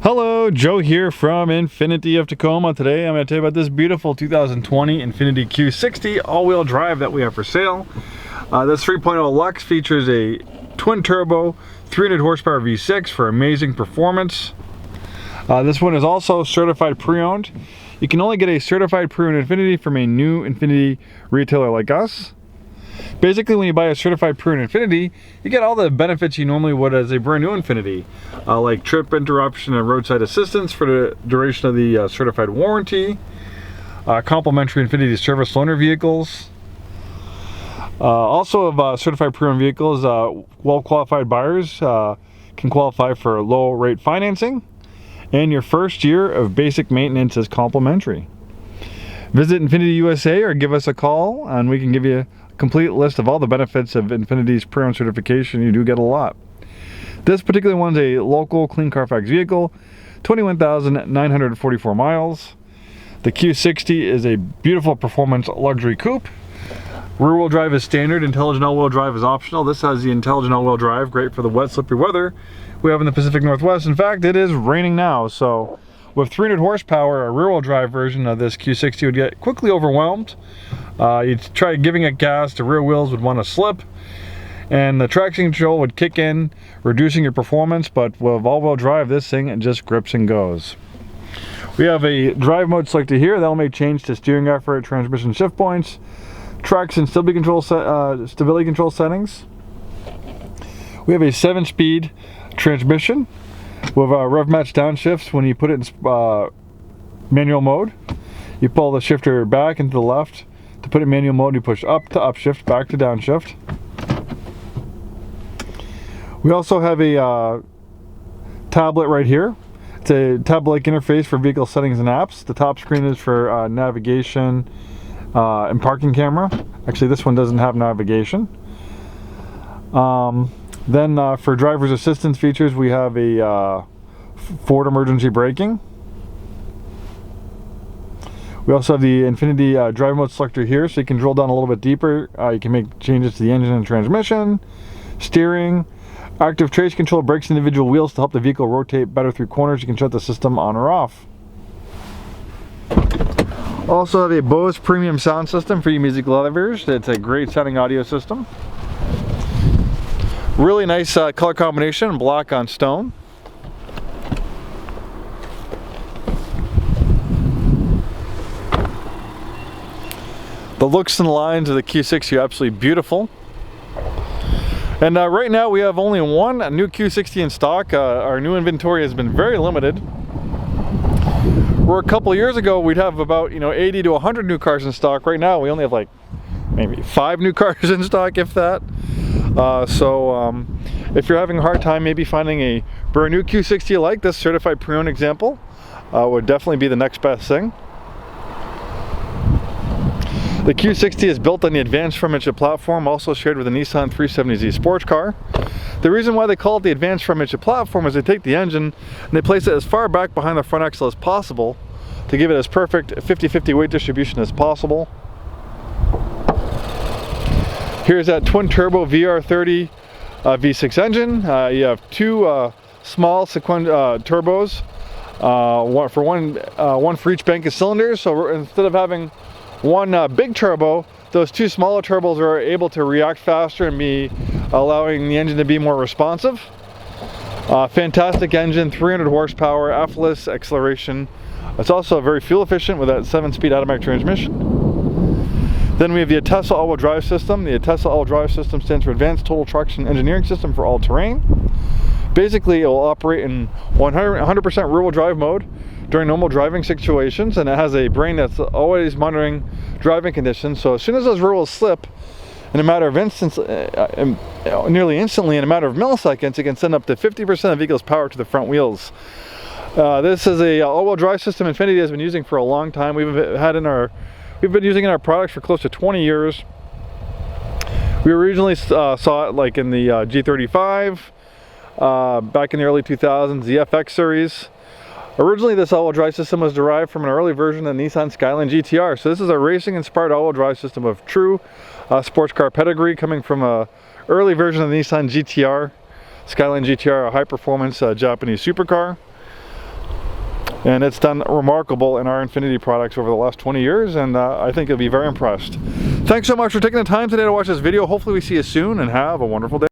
Hello, Joe here from Infiniti of Tacoma. Today I'm going to tell you about this beautiful 2020 Infiniti Q60 all-wheel drive that we have for sale. This 3.0 LUXE features a twin-turbo 300 horsepower V6 for amazing performance. This one is also certified pre-owned. You can only get a certified pre-owned Infiniti from a new Infiniti retailer like us. Basically, when you buy a certified pre-owned Infiniti, you get all the benefits you normally would as a brand new Infiniti, like trip interruption and roadside assistance for the duration of the certified warranty, complimentary Infiniti service loaner vehicles. Also of certified pre-owned vehicles, well-qualified buyers can qualify for low rate financing, and your first year of basic maintenance is complimentary. Visit Infiniti USA or give us a call and we can give you a complete list of all the benefits of Infiniti's pre-owned certification. You do get a lot. This particular one's a local clean Carfax vehicle, 21,944 miles. The Q60 is a beautiful performance luxury coupe. Rear-wheel drive is standard, intelligent all-wheel drive is optional. This has the intelligent all-wheel drive, great for the wet, slippery weather we have in the Pacific Northwest. In fact, it is raining now, so with 300 horsepower, a rear-wheel drive version of this Q60 would get quickly overwhelmed. You'd try giving it gas, the rear wheels would want to slip, and the traction control would kick in, reducing your performance, but with all-wheel drive, this thing it just grips and goes. We have a drive mode selected here. That'll make change to steering effort, transmission shift points, traction stability control settings. We have a 7-speed transmission with rev match downshifts. When you put it in manual mode, you pull the shifter back and to the left. To put it in manual mode, you push up to upshift, back to downshift. We also have a tablet right here. It's a tablet-like interface for vehicle settings and apps. The top screen is for navigation and parking camera. Actually, this one doesn't have navigation. Then for driver's assistance features, we have a forward emergency braking. We also have the Infiniti drive mode selector here, so you can drill down a little bit deeper. You can make changes to the engine and transmission, steering, active traction control, brakes individual wheels to help the vehicle rotate better through corners. You can shut the system on or off. Also have a Bose premium sound system for you music lovers. It's a great sounding audio system. Really nice color combination, black on stone. The looks and lines of the Q60 are absolutely beautiful. And right now we have only one new Q60 in stock. Our new inventory has been very limited. Where a couple of years ago we'd have about 80 to 100 new cars in stock. Right now we only have like maybe 5 new cars in stock, if that. If you're having a hard time maybe finding a brand new Q60 like this certified pre-owned example, would definitely be the next best thing. The Q60 is built on the advanced front midship platform, also shared with the Nissan 370Z sports car. The reason why they call it the advanced front midship platform is they take the engine and they place it as far back behind the front axle as possible to give it as perfect 50-50 weight distribution as possible. Here's that twin turbo VR30 V6 engine. You have two small turbos, one for each bank of cylinders. So instead of having one big turbo, those two smaller turbos are able to react faster and be allowing the engine to be more responsive. Fantastic engine, 300 horsepower, effortless acceleration. It's also very fuel efficient with that 7-speed automatic transmission. Then we have the Tesla all-wheel drive system. The Tesla all-wheel drive system stands for Advanced Total Traction Engineering System for all terrain. Basically, it will operate in 100% rear-wheel drive mode during normal driving situations, and it has a brain that's always monitoring driving conditions. So as soon as those rear wheels slip, in a matter of instance, nearly instantly, in a matter of milliseconds, it can send up to 50% of the vehicle's power to the front wheels. This is a all-wheel drive system Infiniti has been using for a long time. We've been using it in our products for close to 20 years. We originally saw it like in the G35, back in the early 2000s, the FX series. Originally, this all-wheel drive system was derived from an early version of the Nissan Skyline GTR. So this is a racing-inspired all-wheel drive system of true sports car pedigree, coming from an early version of the Nissan GTR, Skyline GTR, a high-performance Japanese supercar. And it's done remarkable in our Infiniti products over the last 20 years, and I think you'll be very impressed. Thanks so much for taking the time today to watch this video. Hopefully we see you soon, and have a wonderful day.